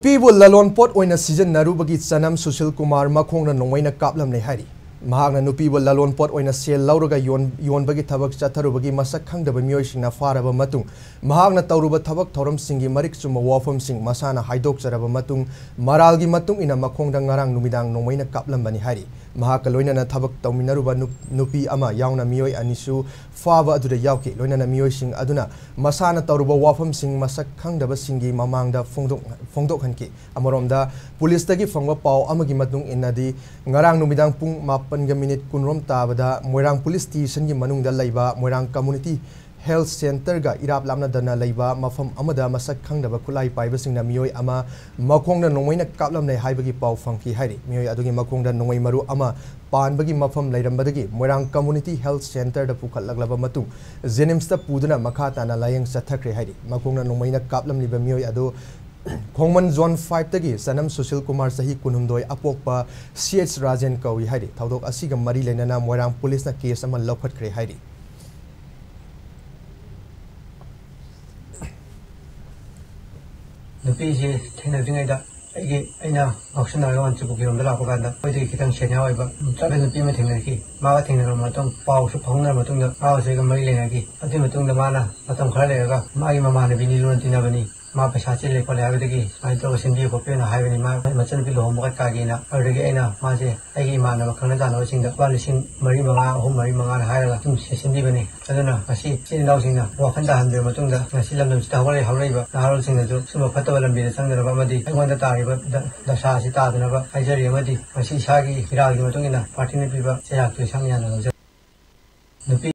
Nupi lalonpot oina sijinnarubagi Chanam Shusilkhumar makhongda nongmei kaplamle hairi. Mahakna Nupi lalonpot oina sel lauraga yonbagi thabak chatharubagi masak khangdaba mioyisingna faraba matung mahakna tauruba thabak thoramsingi marik chuma wafamsing masana haidokjaraba matung maralgi matung ina makhongda ngarang numidang nongmeina kaplambani hairi. Mahaka loinana thabak tauminaruba Nupi ama yauna mioi anisu faba aduda yauki loinana mioyising aduna masana tauruba wafamsing masak khangdaba singi mamangda phongdok hanki amoromda police tagi phangwa pau amagi matung inadi ngarang numidang pung Panga minute kunrom tabada Moirang police station gi manungda laiba Moirang community health center ga irap lamna dana laiba mafam amada masak khangdaba khulai paiba singna mioi ama makhongda nongmeina kaplamne haibagi pau phangki hairi mioi adugi makhongda nongmei maru ama panbagi mafam lairambadagi Moirang community health center da pukhallaglaba matung Jenims ta puduna makha tana layang sathakre hairi makhongda nongmeina kaplamliba mioi adu Khongman Zone 5 tagi Chanam Shusilkhumar sahi kunhumdoi apokpa CH Rajen kawi hairi thaudok asiga mari lenana Moirang police na case ama lokhatkre hairi Nupi je thena dingai da aina auction na wan chubu girom da la ko ganda oi de kitang chenya oi ba travel nupi ma thena ki ma ga thena ma tong pau su phongna ma tong da ma se ga mari lenga ki ati ma tong da mana matam khara le ga ma gi mama na bini lon tina bani ma paisa chile ko le abidagi ai to simbi ko pe na haibani ma machan bi lo mo ka gi na adagi aina ma se ai gi ma na khangna da no sing da ba lising mari manga hom mari manga na haira tum se simbi bani aduna asi sin daw sing na wa khan da han de ma tong da ngasi lam lam sta wale hawrei ba na harol sing da jo suma phatta lam bi da sang da ba ma di ai wan da ta ri ba da sa si ta da na ba ai jari ma di asi sa gi hira gi ma tong ina party ne bi ba se ya tu sang ya na